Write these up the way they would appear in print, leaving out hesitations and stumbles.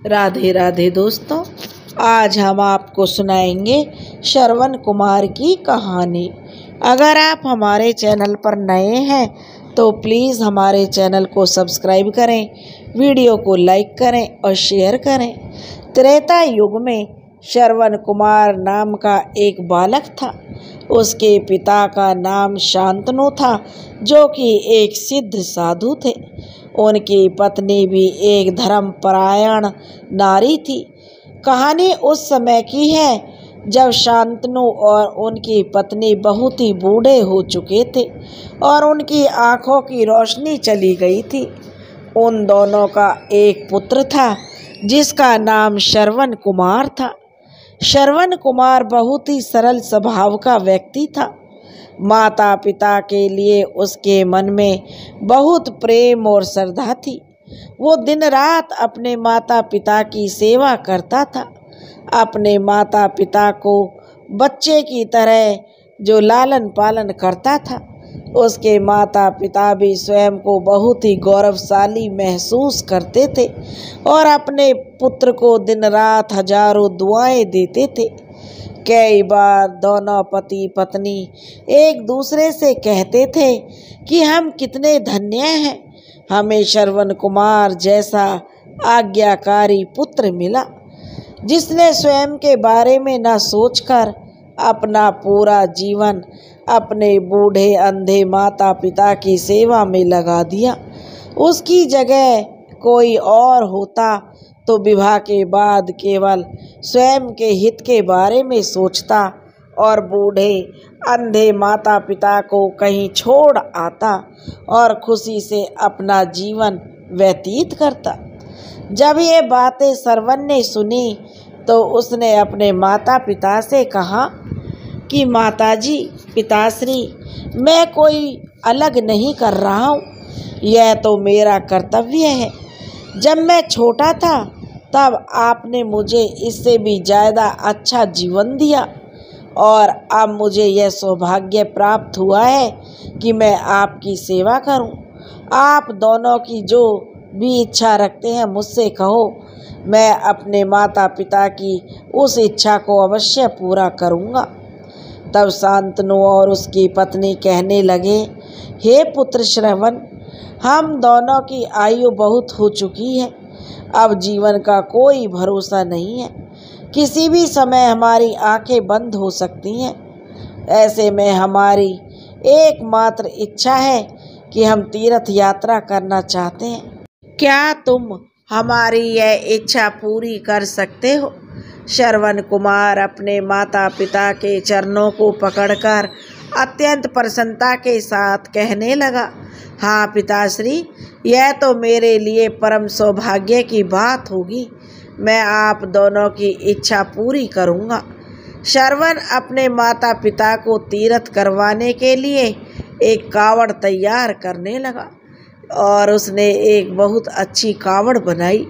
राधे राधे दोस्तों, आज हम आपको सुनाएंगे श्रवण कुमार की कहानी। अगर आप हमारे चैनल पर नए हैं तो प्लीज़ हमारे चैनल को सब्सक्राइब करें, वीडियो को लाइक करें और शेयर करें। त्रेता युग में श्रवण कुमार नाम का एक बालक था। उसके पिता का नाम शांतनु था, जो कि एक सिद्ध साधु थे। उनकी पत्नी भी एक धर्मपरायण नारी थी। कहानी उस समय की है जब शांतनु और उनकी पत्नी बहुत ही बूढ़े हो चुके थे और उनकी आंखों की रोशनी चली गई थी। उन दोनों का एक पुत्र था जिसका नाम श्रवण कुमार था। श्रवण कुमार बहुत ही सरल स्वभाव का व्यक्ति था। माता पिता के लिए उसके मन में बहुत प्रेम और श्रद्धा थी। वो दिन रात अपने माता पिता की सेवा करता था। अपने माता पिता को बच्चे की तरह जो लालन पालन करता था, उसके माता पिता भी स्वयं को बहुत ही गौरवशाली महसूस करते थे और अपने पुत्र को दिन रात हजारों दुआएं देते थे। कई बार दोनों पति पत्नी एक दूसरे से कहते थे कि हम कितने धन्य हैं, हमें श्रवण कुमार जैसा आज्ञाकारी पुत्र मिला, जिसने स्वयं के बारे में न सोचकर अपना पूरा जीवन अपने बूढ़े अंधे माता पिता की सेवा में लगा दिया। उसकी जगह कोई और होता तो विवाह के बाद केवल स्वयं के हित के बारे में सोचता और बूढ़े अंधे माता पिता को कहीं छोड़ आता और खुशी से अपना जीवन व्यतीत करता। जब ये बातें श्रवण ने सुनी तो उसने अपने माता पिता से कहा कि माताजी, पिताश्री, मैं कोई अलग नहीं कर रहा हूँ, यह तो मेरा कर्तव्य है। जब मैं छोटा था तब आपने मुझे इससे भी ज़्यादा अच्छा जीवन दिया और अब मुझे यह सौभाग्य प्राप्त हुआ है कि मैं आपकी सेवा करूं। आप दोनों की जो भी इच्छा रखते हैं मुझसे कहो, मैं अपने माता पिता की उस इच्छा को अवश्य पूरा करूंगा। तब शांतनु और उसकी पत्नी कहने लगे, हे पुत्र श्रवण, हम दोनों की आयु बहुत हो चुकी है, अब जीवन का कोई भरोसा नहीं है, किसी भी समय हमारी आंखें बंद हो सकती हैं। ऐसे में हमारी एकमात्र इच्छा है कि हम तीर्थ यात्रा करना चाहते हैं। क्या तुम हमारी यह इच्छा पूरी कर सकते हो? श्रवण कुमार अपने माता पिता के चरणों को पकड़कर अत्यंत प्रसन्नता के साथ कहने लगा, हाँ पिताश्री, यह तो मेरे लिए परम सौभाग्य की बात होगी। मैं आप दोनों की इच्छा पूरी करूँगा। श्रवण अपने माता पिता को तीर्थ करवाने के लिए एक कावड़ तैयार करने लगा और उसने एक बहुत अच्छी कावड़ बनाई,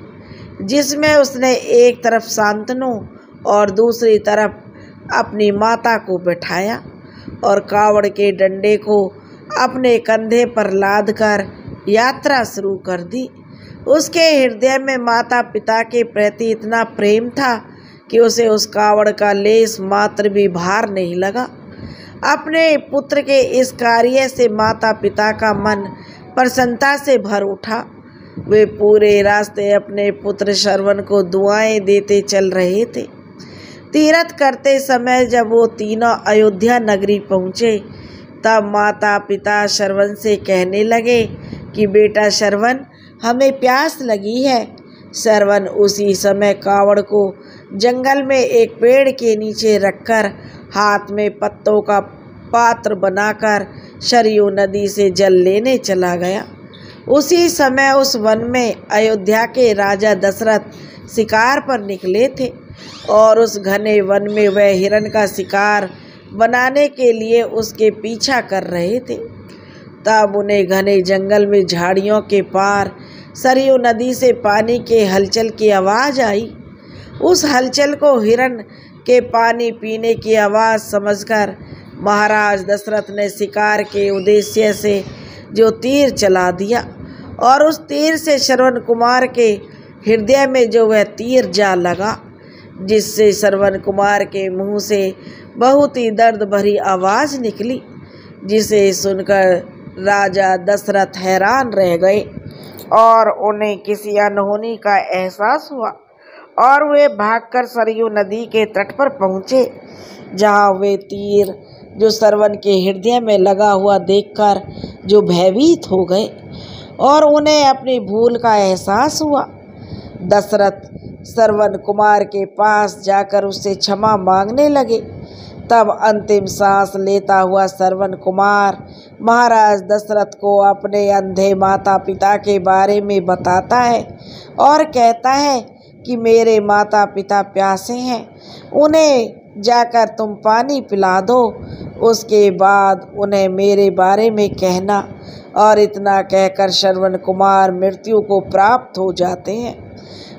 जिसमें उसने एक तरफ शांतनु और दूसरी तरफ अपनी माता को बैठाया और कावड़ के डंडे को अपने कंधे पर लादकर यात्रा शुरू कर दी। उसके हृदय में माता पिता के प्रति इतना प्रेम था कि उसे उस कावड़ का लेस मात्र भी भार नहीं लगा। अपने पुत्र के इस कार्य से माता पिता का मन प्रसन्नता से भर उठा। वे पूरे रास्ते अपने पुत्र श्रवण को दुआएं देते चल रहे थे। तीर्थ करते समय जब वो तीनों अयोध्या नगरी पहुँचे तब माता पिता श्रवण से कहने लगे कि बेटा श्रवण, हमें प्यास लगी है। श्रवण उसी समय कावड़ को जंगल में एक पेड़ के नीचे रखकर हाथ में पत्तों का पात्र बनाकर सरयू नदी से जल लेने चला गया। उसी समय उस वन में अयोध्या के राजा दशरथ शिकार पर निकले थे और उस घने वन में वह हिरण का शिकार बनाने के लिए उसके पीछा कर रहे थे। तब उन्हें घने जंगल में झाड़ियों के पार सरयू नदी से पानी के हलचल की आवाज़ आई। उस हलचल को हिरण के पानी पीने की आवाज़ समझकर महाराज दशरथ ने शिकार के उद्देश्य से जो तीर चला दिया और उस तीर से श्रवण कुमार के हृदय में जो वह तीर जा लगा, जिससे श्रवण कुमार के मुंह से बहुत ही दर्द भरी आवाज़ निकली, जिसे सुनकर राजा दशरथ हैरान रह गए और उन्हें किसी अनहोनी का एहसास हुआ और वे भागकर सरयू नदी के तट पर पहुँचे, जहाँ वे तीर जो श्रवण के हृदय में लगा हुआ देखकर जो भयभीत हो गए और उन्हें अपनी भूल का एहसास हुआ। दशरथ श्रवण कुमार के पास जाकर उससे क्षमा मांगने लगे। तब अंतिम सांस लेता हुआ श्रवण कुमार महाराज दशरथ को अपने अंधे माता पिता के बारे में बताता है और कहता है कि मेरे माता पिता प्यासे हैं, उन्हें जाकर तुम पानी पिला दो, उसके बाद उन्हें मेरे बारे में कहना। और इतना कहकर श्रवण कुमार मृत्यु को प्राप्त हो जाते हैं।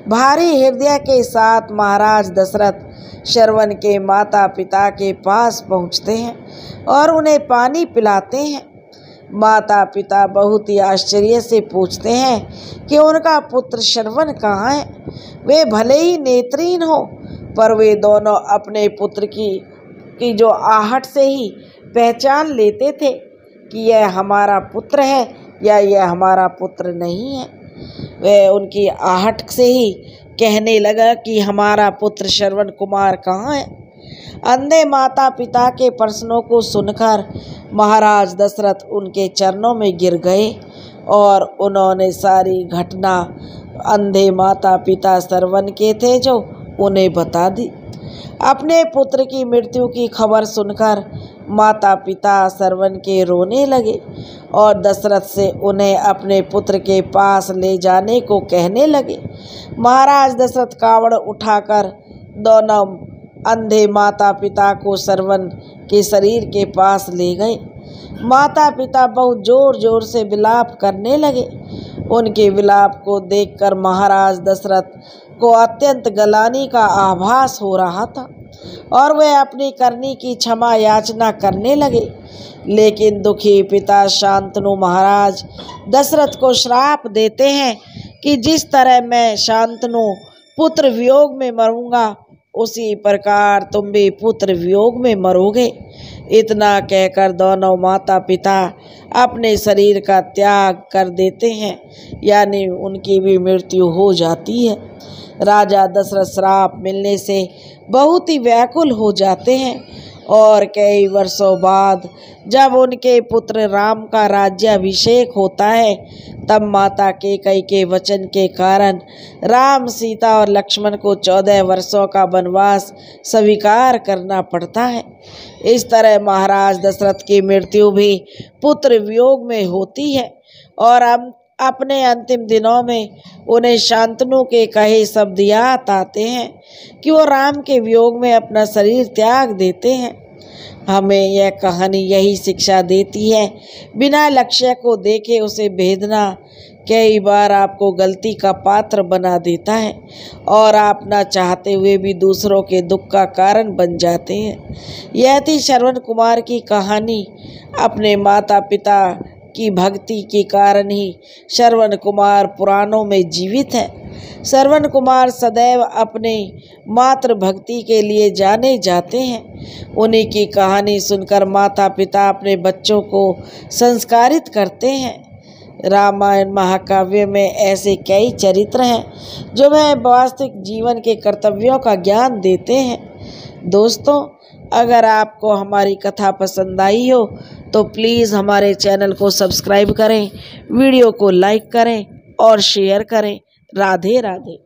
भारी हृदय के साथ महाराज दशरथ श्रवण के माता पिता के पास पहुँचते हैं और उन्हें पानी पिलाते हैं। माता पिता बहुत ही आश्चर्य से पूछते हैं कि उनका पुत्र श्रवण कहाँ है। वे भले ही नेत्रहीन हो, पर वे दोनों अपने पुत्र की जो आहट से ही पहचान लेते थे कि यह हमारा पुत्र है या यह हमारा पुत्र नहीं है। वह उनकी आहट से ही कहने लगा कि हमारा पुत्र श्रवण कुमार कहाँ है। अंधे माता पिता के प्रश्नों को सुनकर महाराज दशरथ उनके चरणों में गिर गए और उन्होंने सारी घटना अंधे माता पिता श्रवण के थे जो उन्हें बता दी। अपने पुत्र की मृत्यु की खबर सुनकर माता पिता श्रवण के रोने लगे और दशरथ से उन्हें अपने पुत्र के पास ले जाने को कहने लगे। महाराज दशरथ कावड़ उठाकर दोनों अंधे माता पिता को श्रवण के शरीर के पास ले गए। माता पिता बहुत जोर जोर से विलाप करने लगे। उनके विलाप को देखकर महाराज दशरथ को अत्यंत गलानी का आभास हो रहा था और वे अपनी करनी की क्षमा याचना करने लगे। लेकिन दुखी पिता शांतनु महाराज दशरथ को श्राप देते हैं कि जिस तरह मैं शांतनु पुत्र वियोग में मरूंगा, उसी प्रकार तुम भी पुत्र वियोग में मरोगे। इतना कहकर दोनों माता पिता अपने शरीर का त्याग कर देते हैं, यानी उनकी भी मृत्यु हो जाती है। राजा दशरथ श्राप मिलने से बहुत ही व्याकुल हो जाते हैं और कई वर्षों बाद जब उनके पुत्र राम का राज्याभिषेक होता है, तब माता कैकेयी के वचन के कारण राम, सीता और लक्ष्मण को 14 वर्षों का वनवास स्वीकार करना पड़ता है। इस तरह महाराज दशरथ की मृत्यु भी पुत्र वियोग में होती है और अपने अंतिम दिनों में उन्हें शांतनु के कहे शब्द याद आते हैं कि वो राम के वियोग में अपना शरीर त्याग देते हैं। हमें यह कहानी यही शिक्षा देती है, बिना लक्ष्य को देखे उसे भेदना कई बार आपको गलती का पात्र बना देता है और आप ना चाहते हुए भी दूसरों के दुख का कारण बन जाते हैं। यह थी श्रवण कुमार की कहानी। अपने माता पिता की भक्ति के कारण ही श्रवण कुमार पुराणों में जीवित है। श्रवण कुमार सदैव अपने मातृ भक्ति के लिए जाने जाते हैं। उन्हीं की कहानी सुनकर माता पिता अपने बच्चों को संस्कारित करते हैं। रामायण महाकाव्य में ऐसे कई चरित्र हैं जो हमें वास्तविक जीवन के कर्तव्यों का ज्ञान देते हैं। दोस्तों, अगर आपको हमारी कथा पसंद आई हो तो प्लीज़ हमारे चैनल को सब्सक्राइब करें, वीडियो को लाइक करें और शेयर करें। राधे राधे।